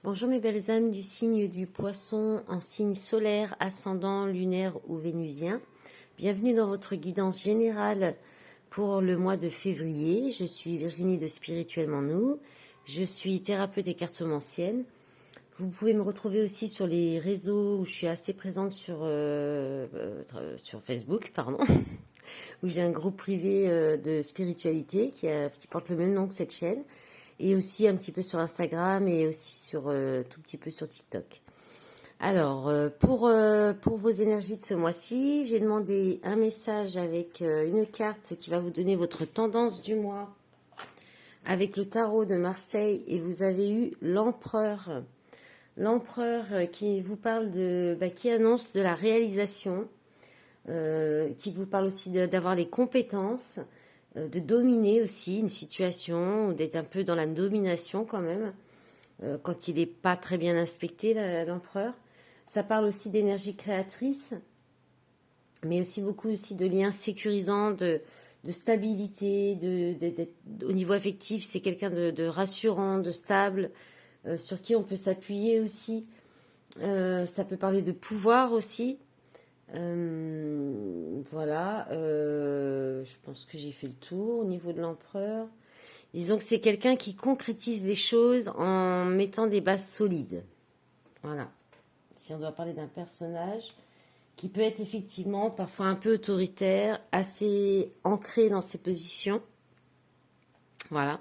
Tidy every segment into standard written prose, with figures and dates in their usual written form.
Bonjour mes belles âmes du signe du Poisson en signe solaire, ascendant, lunaire ou vénusien. Bienvenue dans votre guidance générale pour le mois de février. Je suis Virginie de Spirituellement Nous. Je suis thérapeute et cartomancienne. Vous pouvez me retrouver aussi sur les réseaux où je suis assez présente sur Facebook, pardon, où j'ai un groupe privé de spiritualité qui porte le même nom que cette chaîne. Et aussi un petit peu sur Instagram et aussi sur tout petit peu sur TikTok. Alors, pour vos énergies de ce mois-ci, j'ai demandé un message avec une carte qui va vous donner votre tendance du mois avec le tarot de Marseille et vous avez eu l'empereur. L'empereur qui vous parle qui annonce de la réalisation, qui vous parle aussi d'avoir les compétences, de dominer aussi une situation, ou d'être un peu dans la domination quand même, quand il n'est pas très bien inspecté, l'empereur. Ça parle aussi d'énergie créatrice, mais aussi beaucoup aussi de liens sécurisants, de stabilité, au niveau affectif, c'est quelqu'un de rassurant, de stable, sur qui on peut s'appuyer aussi. Ça peut parler de pouvoir aussi. Voilà, je pense que j'ai fait le tour au niveau de l'empereur. Disons que c'est quelqu'un qui concrétise les choses en mettant des bases solides. Voilà. Si on doit parler d'un personnage qui peut être effectivement parfois un peu autoritaire, assez ancré dans ses positions. Voilà.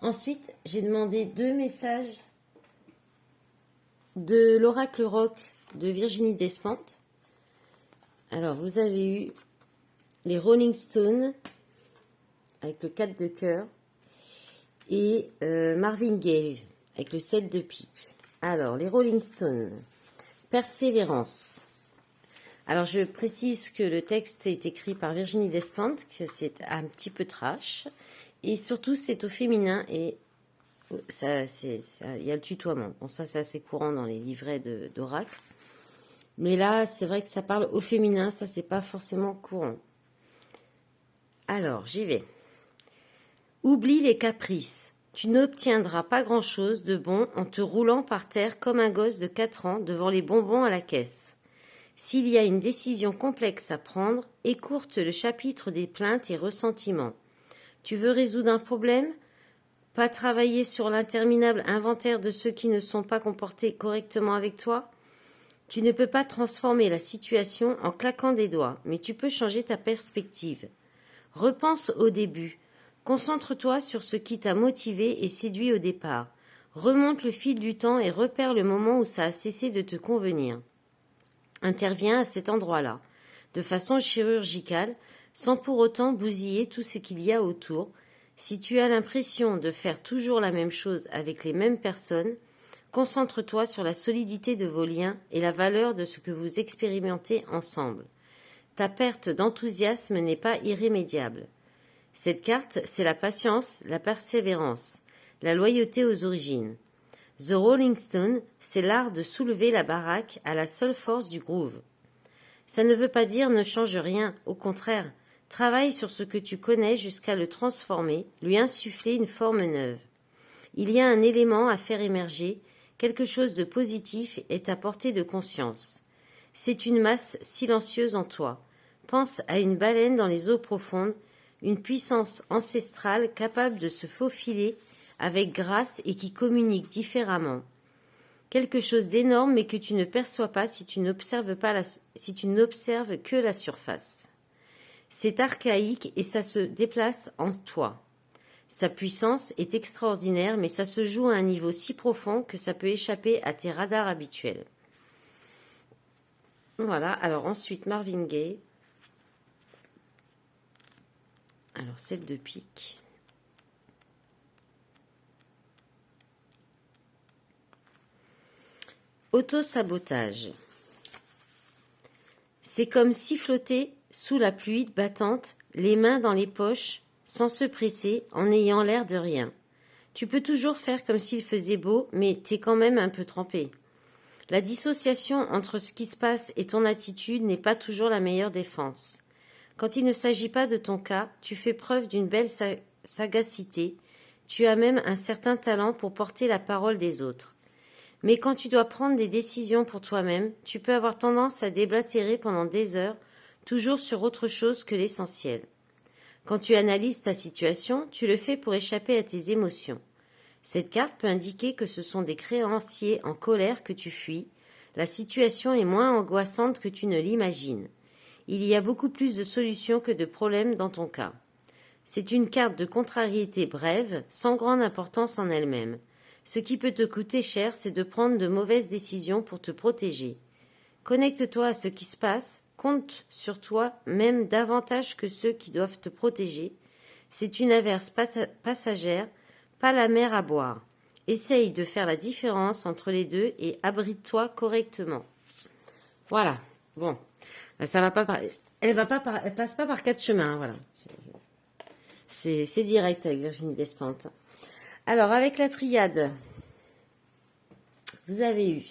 Ensuite, j'ai demandé 2 messages de l'oracle rock de Virginie Despentes. Alors, vous avez eu les Rolling Stones avec le 4 de cœur et Marvin Gaye avec le 7 de pique. Alors, les Rolling Stones, persévérance. Alors, je précise que le texte est écrit par Virginie Despentes, que c'est un petit peu trash, et surtout, c'est au féminin, et ça, il y a le tutoiement. Bon, ça, c'est assez courant dans les livrets d'oracle. Mais là, c'est vrai que ça parle au féminin, ça, c'est pas forcément courant. Alors, j'y vais. Oublie les caprices. Tu n'obtiendras pas grand-chose de bon en te roulant par terre comme un gosse de 4 ans devant les bonbons à la caisse. S'il y a une décision complexe à prendre, écourte le chapitre des plaintes et ressentiments. Tu veux résoudre un problème ? Pas travailler sur l'interminable inventaire de ceux qui ne sont pas comportés correctement avec toi ? Tu ne peux pas transformer la situation en claquant des doigts, mais tu peux changer ta perspective. Repense au début. Concentre-toi sur ce qui t'a motivé et séduit au départ. Remonte le fil du temps et repère le moment où ça a cessé de te convenir. Interviens à cet endroit-là, de façon chirurgicale, sans pour autant bousiller tout ce qu'il y a autour. Si tu as l'impression de faire toujours la même chose avec les mêmes personnes, concentre-toi sur la solidité de vos liens et la valeur de ce que vous expérimentez ensemble. Ta perte d'enthousiasme n'est pas irrémédiable. Cette carte, c'est la patience, la persévérance, la loyauté aux origines. The Rolling Stone, c'est l'art de soulever la baraque à la seule force du groove. Ça ne veut pas dire ne change rien, au contraire, travaille sur ce que tu connais jusqu'à le transformer, lui insuffler une forme neuve. Il y a un élément à faire émerger, quelque chose de positif est à portée de conscience. C'est une masse silencieuse en toi. Pense à une baleine dans les eaux profondes, une puissance ancestrale capable de se faufiler avec grâce et qui communique différemment. Quelque chose d'énorme mais que tu ne perçois pas si tu n'observes que la surface. C'est archaïque et ça se déplace en toi. Sa puissance est extraordinaire mais ça se joue à un niveau si profond que ça peut échapper à tes radars habituels. Voilà, alors ensuite Marvin Gaye. Alors 7 de pique. Autosabotage. C'est comme siffloter sous la pluie battante, les mains dans les poches, sans se presser, en ayant l'air de rien. Tu peux toujours faire comme s'il faisait beau, mais t'es quand même un peu trempé. La dissociation entre ce qui se passe et ton attitude n'est pas toujours la meilleure défense. Quand il ne s'agit pas de ton cas, tu fais preuve d'une belle sagacité, tu as même un certain talent pour porter la parole des autres. Mais quand tu dois prendre des décisions pour toi-même, tu peux avoir tendance à déblatérer pendant des heures, toujours sur autre chose que l'essentiel. Quand tu analyses ta situation, tu le fais pour échapper à tes émotions. Cette carte peut indiquer que ce sont des créanciers en colère que tu fuis. La situation est moins angoissante que tu ne l'imagines. Il y a beaucoup plus de solutions que de problèmes dans ton cas. C'est une carte de contrariété brève, sans grande importance en elle-même. Ce qui peut te coûter cher, c'est de prendre de mauvaises décisions pour te protéger. Connecte-toi à ce qui se passe, compte sur toi même davantage que ceux qui doivent te protéger. C'est une averse passagère, pas la mer à boire. Essaye de faire la différence entre les deux et abrite-toi correctement. Voilà. Bon, ça va pas. Elle passe pas par 4 chemins. Voilà. C'est direct avec Virginie Despentes. Alors avec la triade, vous avez eu.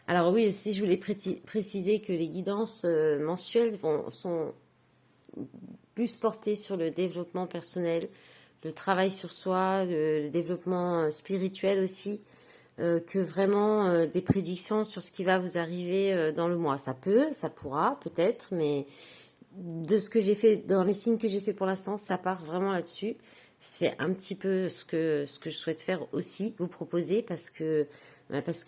Alors oui, aussi je voulais préciser que les guidances mensuelles sont plus portées sur le développement personnel, le travail sur soi, le développement spirituel aussi, que vraiment des prédictions sur ce qui va vous arriver dans le mois. Ça pourra peut-être, mais de ce que j'ai fait, dans les signes que j'ai fait pour l'instant, ça part vraiment là-dessus. C'est un petit peu ce que je souhaite faire aussi, vous proposer, parce que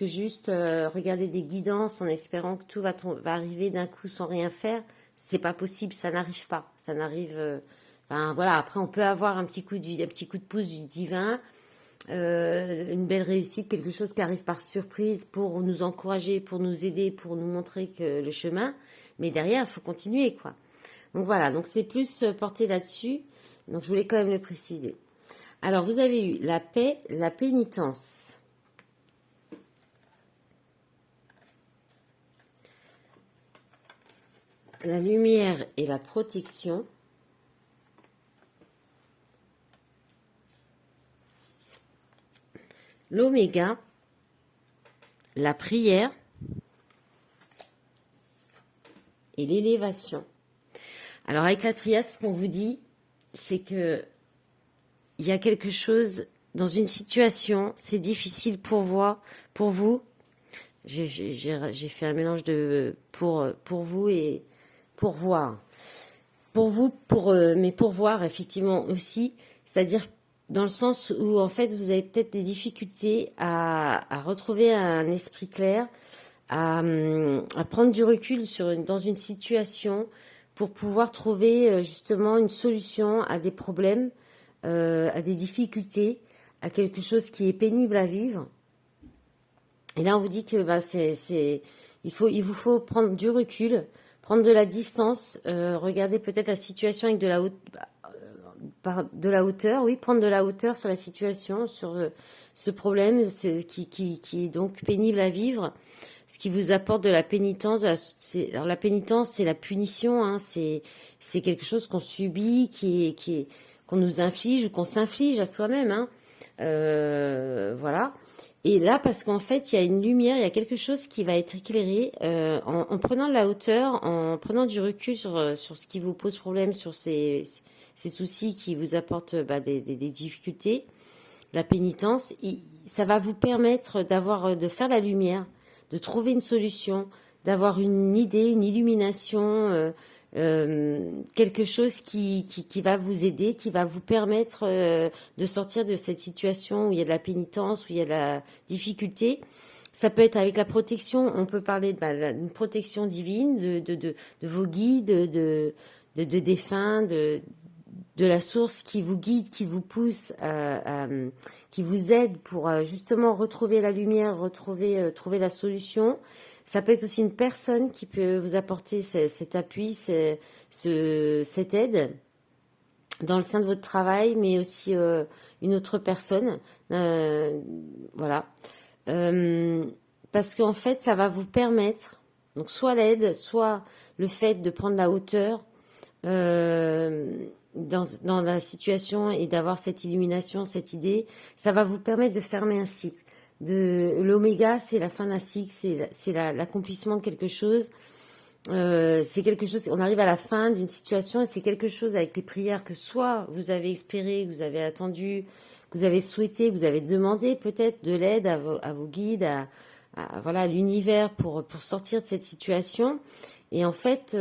juste regarder des guidances en espérant que tout va arriver d'un coup sans rien faire, c'est pas possible, ça n'arrive pas. Ça n'arrive. Enfin voilà, après on peut avoir un petit coup de pouce du divin, une belle réussite, quelque chose qui arrive par surprise pour nous encourager, pour nous aider, pour nous montrer que le chemin. Mais derrière, il faut continuer, quoi. Donc voilà, donc c'est plus porté là-dessus. Donc je voulais quand même le préciser. Alors vous avez eu la paix, la pénitence. La lumière et la protection. L'oméga, la prière et l'élévation. Alors avec la triade, ce qu'on vous dit, c'est que il y a quelque chose dans une situation, c'est difficile pour vous. J'ai fait un mélange de pour vous et pour voir. Pour vous, mais pour voir effectivement aussi, c'est-à-dire dans le sens où en fait vous avez peut-être des difficultés à retrouver un esprit clair, à prendre du recul dans une situation pour pouvoir trouver justement une solution à des problèmes, à des difficultés, à quelque chose qui est pénible à vivre. Et là, on vous dit que il vous faut prendre du recul, prendre de la distance, regarder peut-être la situation avec de la hauteur, oui, prendre de la hauteur sur la situation, sur ce problème qui est donc pénible à vivre, ce qui vous apporte de la pénitence. Alors la pénitence, c'est la punition, hein, c'est quelque chose qu'on subit, qu'on nous inflige ou qu'on s'inflige à soi-même, hein, voilà. Et là, parce qu'en fait, il y a une lumière, il y a quelque chose qui va être éclairé en prenant de la hauteur, en prenant du recul sur ce qui vous pose problème, sur ces soucis qui vous apportent des difficultés. La pénitence, ça va vous permettre de faire la lumière, de trouver une solution, d'avoir une idée, une illumination, quelque chose qui va vous aider, qui va vous permettre de sortir de cette situation où il y a de la pénitence, où il y a de la difficulté. Ça peut être avec la protection, on peut parler d'une protection divine, de vos guides, de défunts, de la source qui vous guide, qui vous pousse, qui vous aide pour justement retrouver la lumière, trouver la solution. Ça peut être aussi une personne qui peut vous apporter cet appui, cette aide dans le sein de votre travail, mais aussi une autre personne. Voilà. Parce qu'en fait, ça va vous permettre, donc soit l'aide, soit le fait de prendre la hauteur dans la situation et d'avoir cette illumination, cette idée, ça va vous permettre de fermer un cycle. L'oméga, c'est la fin d'un cycle, c'est l'accomplissement de quelque chose. C'est quelque chose, on arrive à la fin d'une situation et c'est quelque chose avec les prières que soit vous avez espéré, que vous avez attendu, que vous avez souhaité, que vous avez demandé peut-être de l'aide à vos guides, voilà, l'univers pour sortir de cette situation. Et en fait, ça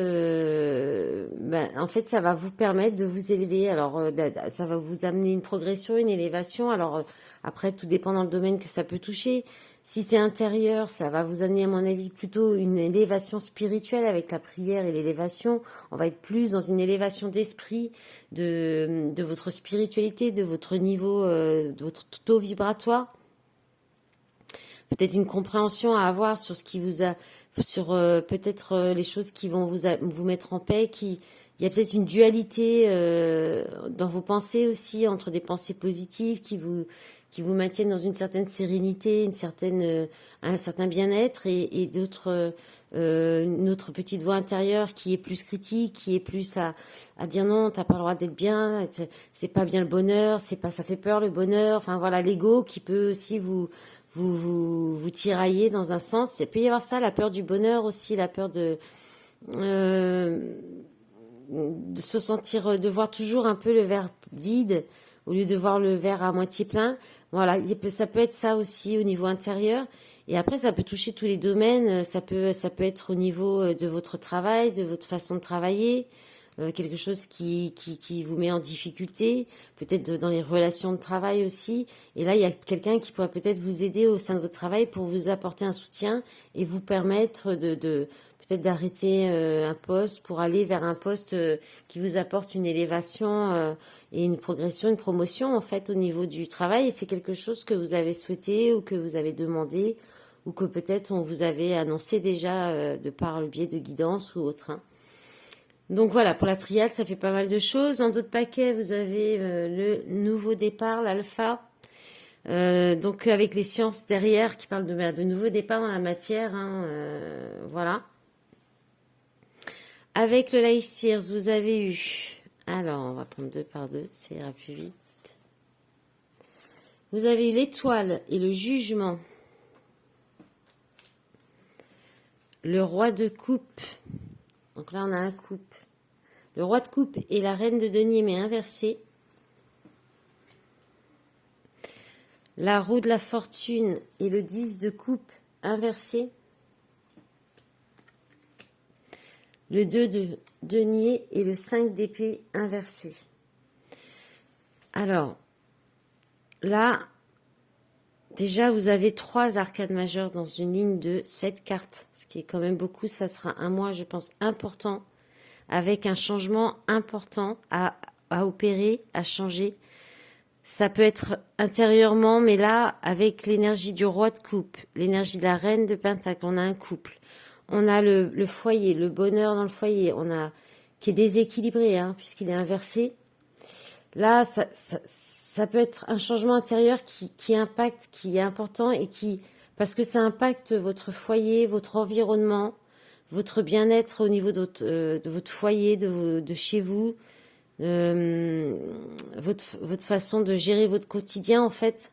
va vous permettre de vous élever. Alors, ça va vous amener une progression, une élévation. Alors, après, tout dépend dans le domaine que ça peut toucher. Si c'est intérieur, ça va vous amener, à mon avis, plutôt une élévation spirituelle avec la prière et l'élévation. On va être plus dans une élévation d'esprit, de votre spiritualité, de votre niveau, de votre taux vibratoire. Peut-être une compréhension à avoir sur ce qui vous a, sur peut-être les choses qui vont vous mettre en paix, il y a peut-être une dualité dans vos pensées aussi, entre des pensées positives qui vous maintiennent dans une certaine sérénité, un certain bien-être et d'autres, une autre petite voix intérieure qui est plus critique, qui est plus à dire non, t'as pas le droit d'être bien, c'est pas bien le bonheur, c'est pas, ça fait peur le bonheur, enfin voilà, l'ego qui peut aussi vous tirailler dans un sens. Il peut y avoir ça, la peur du bonheur aussi, la peur de se sentir, de voir toujours un peu le verre vide au lieu de voir le verre à moitié plein. Voilà, ça peut être ça aussi au niveau intérieur. Et après, ça peut toucher tous les domaines. Ça peut être au niveau de votre travail, de votre façon de travailler, quelque chose qui vous met en difficulté, peut-être dans les relations de travail aussi. Et là, il y a quelqu'un qui pourrait peut-être vous aider au sein de votre travail pour vous apporter un soutien et vous permettre peut-être d'arrêter un poste pour aller vers un poste qui vous apporte une élévation et une progression, une promotion en fait au niveau du travail. Et c'est quelque chose que vous avez souhaité ou que vous avez demandé ou que peut-être on vous avait annoncé déjà de par le biais de guidance ou autre. Hein. Donc voilà, pour la triade, ça fait pas mal de choses. Dans d'autres paquets, vous avez le nouveau départ, l'alpha. Donc avec les sciences derrière qui parlent de nouveau départ dans la matière. Hein, voilà. Avec le Life Sears, vous avez eu... Alors, on va prendre 2 par 2, ça ira plus vite. Vous avez eu l'étoile et le jugement. Le roi de coupe. Donc là, on a un couple. Le roi de coupe et la reine de denier, mais inversé. La roue de la fortune et le 10 de coupe inversé. Le 2 de denier et le 5 d'épée inversé. Alors, là, déjà, vous avez 3 arcades majeures dans une ligne de 7 cartes, ce qui est quand même beaucoup. Ça sera un mois, je pense, important, avec un changement important à opérer, à changer. Ça peut être intérieurement, mais là, avec l'énergie du roi de coupe, l'énergie de la reine de pentacle, on a un couple. On a le foyer, le bonheur dans le foyer, qui est déséquilibré, hein, puisqu'il est inversé. Là, ça peut être un changement intérieur qui impacte, qui est important et parce que ça impacte votre foyer, votre environnement, votre bien-être au niveau de votre foyer, de chez vous, votre façon de gérer votre quotidien en fait.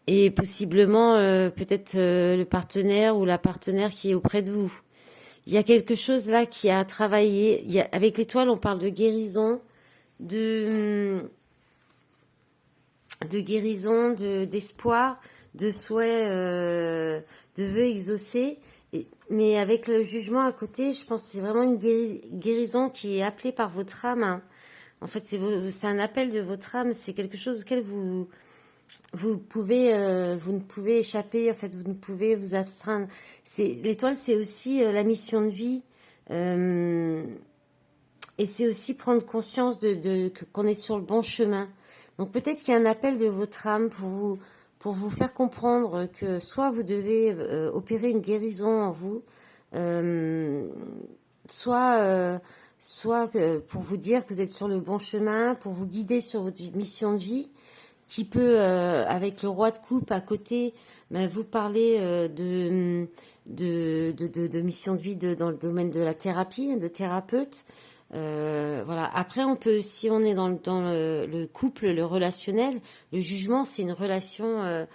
Et possiblement peut-être le partenaire ou la partenaire qui est auprès de vous. Il y a quelque chose là qui a travaillé. Avec l'étoile, on parle de guérison, guérison, d'espoir, de souhait, de vœux exaucés. Mais avec le jugement à côté, je pense que c'est vraiment une guérison qui est appelée par votre âme. Hein. En fait, c'est un appel de votre âme. C'est quelque chose auquel vous ne pouvez échapper. En fait, vous ne pouvez vous astreindre. L'étoile, c'est aussi la mission de vie. Et c'est aussi prendre conscience qu'on est sur le bon chemin. Donc peut-être qu'il y a un appel de votre âme pour vous faire comprendre que soit vous devez opérer une guérison en vous, soit pour vous dire que vous êtes sur le bon chemin, pour vous guider sur votre mission de vie, qui peut, avec le roi de coupe à côté, vous parler de mission de vie dans le domaine de la thérapie, de thérapeute. Voilà. Après, si on est dans le couple, le relationnel, le jugement, c'est une relation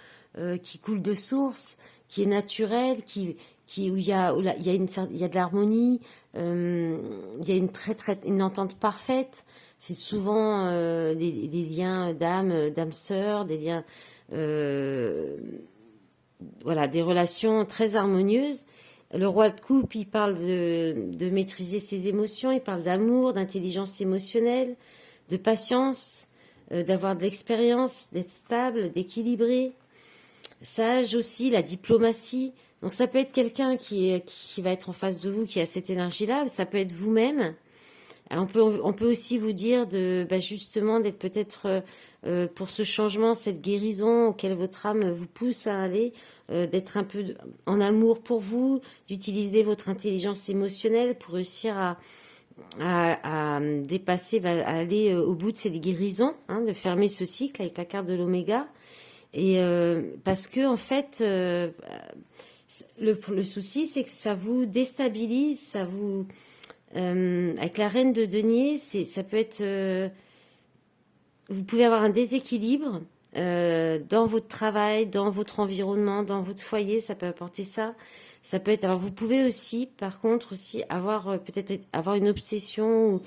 qui coule de source, qui est naturelle, où il y a de l'harmonie, il y a une entente parfaite. C'est souvent des liens d'âme sœur, des liens voilà, des relations très harmonieuses. Le roi de coupe, il parle de maîtriser ses émotions, il parle d'amour, d'intelligence émotionnelle, de patience, d'avoir de l'expérience, d'être stable, d'équilibrer. Sage aussi, la diplomatie. Donc ça peut être quelqu'un qui va être en face de vous, qui a cette énergie-là, ça peut être vous-même. On peut aussi vous dire justement d'être peut-être pour ce changement, cette guérison auquel votre âme vous pousse à aller, d'être un peu en amour pour vous, d'utiliser votre intelligence émotionnelle pour réussir à dépasser, à aller au bout de cette guérison, hein, de fermer ce cycle avec la carte de l'oméga. Et parce que en fait, le souci, c'est que ça vous déstabilise, ça vous avec la reine de denier, ça peut être, vous pouvez avoir un déséquilibre dans votre travail, dans votre environnement, dans votre foyer, ça peut apporter ça. Ça peut être, alors vous pouvez aussi, par contre, aussi avoir peut-être avoir une obsession ou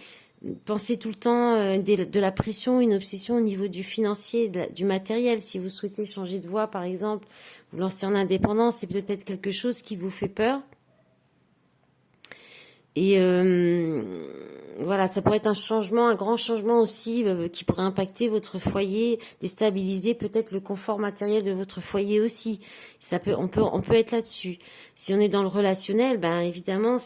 penser tout le temps de la pression, une obsession au niveau du financier, du matériel. Si vous souhaitez changer de voie, par exemple, vous lancer en indépendance, c'est peut-être quelque chose qui vous fait peur. Et voilà, ça pourrait être un changement, un grand changement aussi qui pourrait impacter votre foyer, déstabiliser peut-être le confort matériel de votre foyer aussi. On peut être là-dessus. Si on est dans le relationnel, ben évidemment,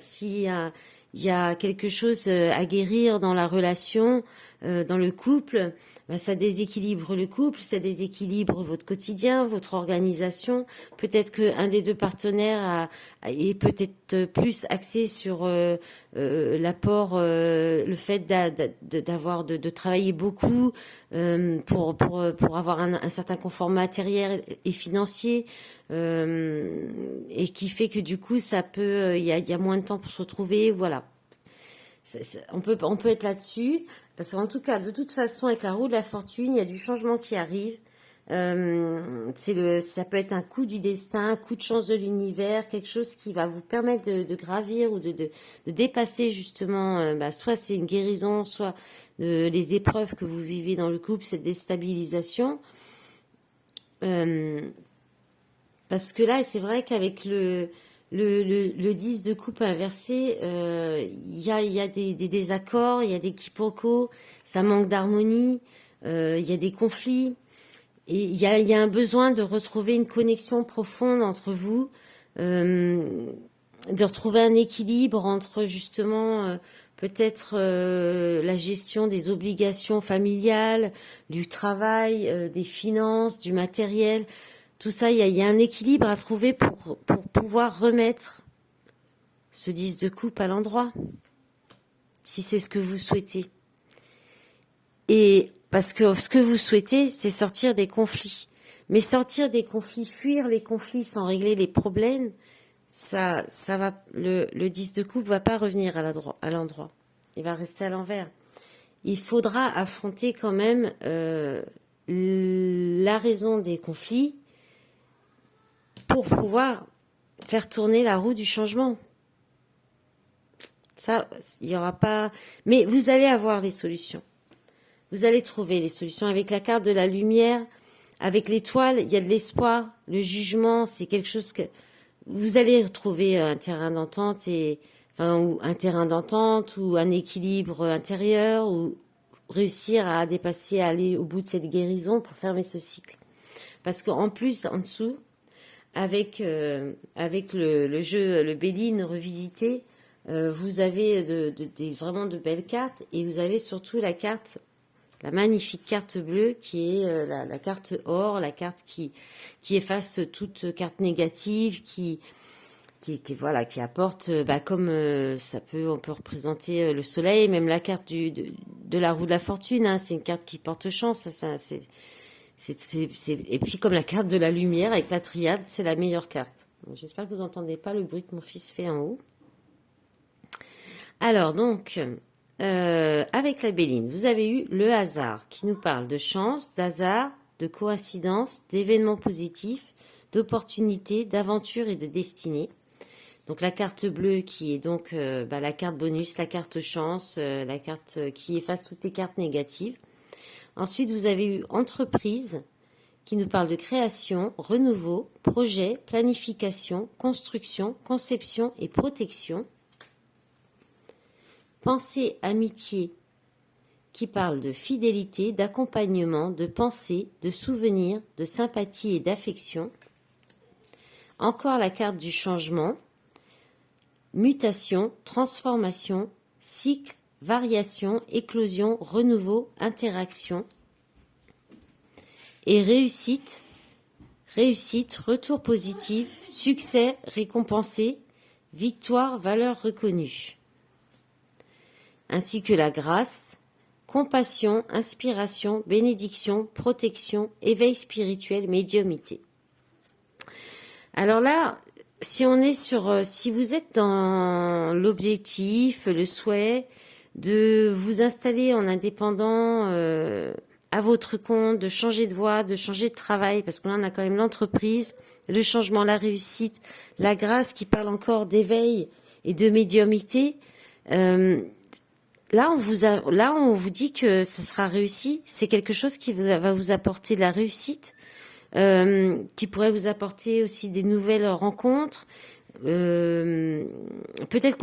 il y a quelque chose à guérir dans la relation, dans le couple. Ben, ça déséquilibre le couple, ça déséquilibre votre quotidien, votre organisation. Peut-être qu'un des deux partenaires est peut-être plus axé sur l'apport, le fait de travailler beaucoup pour avoir un certain confort matériel et financier, et qui fait que du coup ça peut, il y a moins de temps pour se retrouver, voilà. On peut être là-dessus, parce qu'en tout cas, de toute façon, avec la roue de la fortune, il y a du changement qui arrive. Ça peut être un coup du destin, un coup de chance de l'univers, quelque chose qui va vous permettre de gravir ou de dépasser justement, soit c'est une guérison, soit les épreuves que vous vivez dans le couple, cette déstabilisation. Parce que là, c'est vrai qu'avec le 10 de coupe inversé, il y a des désaccords, il y a des quiproquos, ça manque d'harmonie, il y a des conflits. Et il y a un besoin de retrouver une connexion profonde entre vous, de retrouver un équilibre entre justement peut-être la gestion des obligations familiales, du travail, des finances, du matériel. Tout ça, il y a un équilibre à trouver pour pouvoir remettre ce 10 de coupe à l'endroit, si c'est ce que vous souhaitez. Et parce que ce que vous souhaitez, c'est sortir des conflits. Mais sortir des conflits, fuir les conflits sans régler les problèmes, ça va, le 10 de coupe va pas revenir à l'endroit. Il va rester à l'envers. Il faudra affronter quand même la raison des conflits pour pouvoir faire tourner la roue du changement. Ça, il y aura pas... Mais vous allez avoir les solutions. Vous allez trouver les solutions. Avec la carte de la lumière, avec l'étoile, il y a de l'espoir. Le jugement, c'est quelque chose que... Vous allez retrouver un terrain d'entente, ou un terrain d'entente, ou un équilibre intérieur, ou réussir à dépasser, à aller au bout de cette guérison pour fermer ce cycle. Parce qu'en plus, en dessous, avec le jeu, le Béline revisité, vous avez vraiment de belles cartes, et vous avez surtout la magnifique carte bleue qui est la carte or, la carte qui efface toute carte négative, qui apporte, comme on peut représenter le soleil, même la carte de la roue de la fortune, hein, c'est une carte qui porte chance, et puis comme la carte de la lumière avec la triade, c'est la meilleure carte. Donc, j'espère que vous n'entendez pas le bruit que mon fils fait en haut. Alors donc, avec la Béline, vous avez eu le hasard qui nous parle de chance, d'hasard, de coïncidence, d'événements positifs, d'opportunités, d'aventures et de destinée. Donc la carte bleue qui est donc la carte bonus, la carte chance, la carte qui efface toutes les cartes négatives. Ensuite, vous avez eu entreprise qui nous parle de création, renouveau, projet, planification, construction, conception et protection. Pensée, amitié, qui parle de fidélité, d'accompagnement, de pensée, de souvenir, de sympathie et d'affection. Encore la carte du changement, mutation, transformation, cycle, variation, éclosion, renouveau, interaction. Et réussite, retour positif, succès récompensé, victoire, valeur reconnue. Ainsi que la grâce, compassion, inspiration, bénédiction, protection, éveil spirituel, médiumnité. Alors là, si on est si vous êtes dans l'objectif, le souhait de vous installer en indépendant à votre compte, de changer de voie, de changer de travail, parce que là on a quand même l'entreprise, le changement, la réussite, la grâce qui parle encore d'éveil et de médiumité. Là, on vous dit que ce sera réussi. C'est quelque chose qui va vous apporter de la réussite, qui pourrait vous apporter aussi des nouvelles rencontres. Peut-être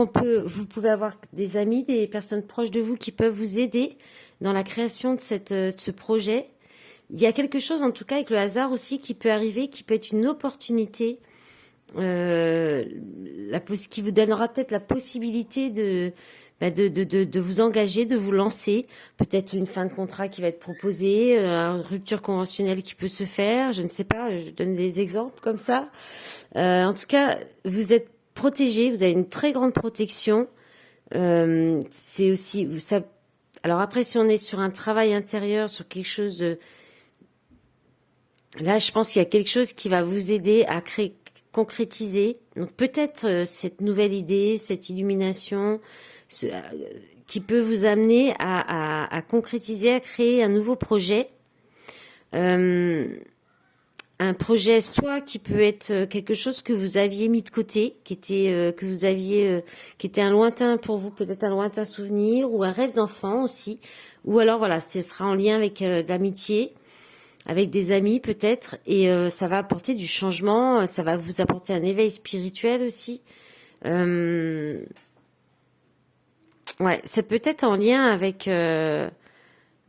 vous pouvez avoir des amis, des personnes proches de vous qui peuvent vous aider dans la création de ce projet. Il y a quelque chose, en tout cas, avec le hasard aussi qui peut arriver, qui peut être une opportunité, qui vous donnera peut-être la possibilité de vous engager, de vous lancer. Peut-être une fin de contrat qui va être proposée, une rupture conventionnelle qui peut se faire, je ne sais pas, je donne des exemples comme ça. En tout cas, vous êtes protégé, vous avez une très grande protection. C'est aussi ça. Alors après, si on est sur un travail intérieur, sur quelque chose de... Là, je pense qu'il y a quelque chose qui va vous aider à concrétiser. Donc peut-être cette nouvelle idée, cette illumination, qui peut vous amener à concrétiser, à créer un nouveau projet. Un projet soit qui peut être quelque chose que vous aviez mis de côté, qui était qui était un lointain pour vous, peut-être un lointain souvenir, ou un rêve d'enfant aussi, ou alors voilà, ce sera en lien avec de l'amitié, avec des amis peut-être, et ça va apporter du changement, ça va vous apporter un éveil spirituel aussi. Ouais, ça peut être en lien avec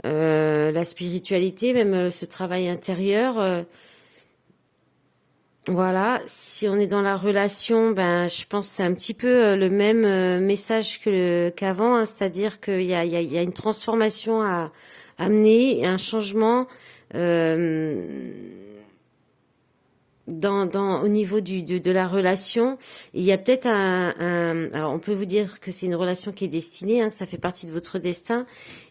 la spiritualité, même ce travail intérieur. Voilà, si on est dans la relation, je pense que c'est un petit peu le même message qu'avant, hein, c'est-à-dire qu'il y a une transformation à amener, un changement au niveau de la relation. Et il y a peut-être alors on peut vous dire que c'est une relation qui est destinée, hein, que ça fait partie de votre destin.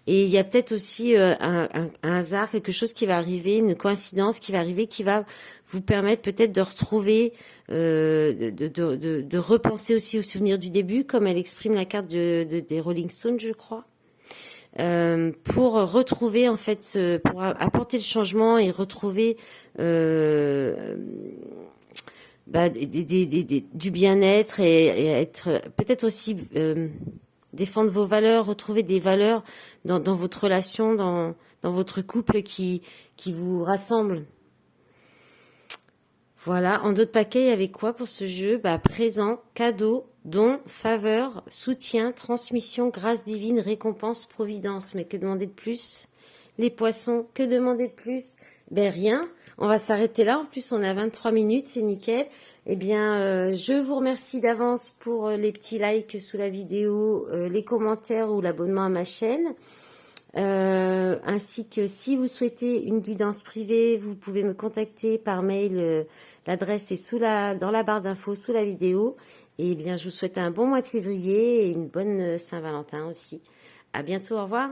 Et il y a peut-être aussi un hasard, quelque chose qui va arriver, une coïncidence qui va arriver, qui va vous permettre peut-être de retrouver, de repenser aussi au souvenir du début, comme elle exprime la carte des Rolling Stones, je crois, pour retrouver en fait, pour apporter le changement et retrouver du bien-être et être peut-être aussi défendre vos valeurs, retrouver des valeurs dans votre relation, dans votre couple qui vous rassemble. Voilà, en d'autres paquets, il y avait quoi pour ce jeu? Présent, cadeau, don, faveur, soutien, transmission, grâce divine, récompense, providence. Mais que demander de plus? Les poissons, que demander de plus? Rien. On va s'arrêter là. En plus, on a 23 minutes, c'est nickel. Eh bien, je vous remercie d'avance pour les petits likes sous la vidéo, les commentaires ou l'abonnement à ma chaîne. Ainsi que si vous souhaitez une guidance privée, vous pouvez me contacter par mail. L'adresse est dans la barre d'infos sous la vidéo. Et bien, je vous souhaite un bon mois de février et une bonne Saint-Valentin aussi. À bientôt, au revoir.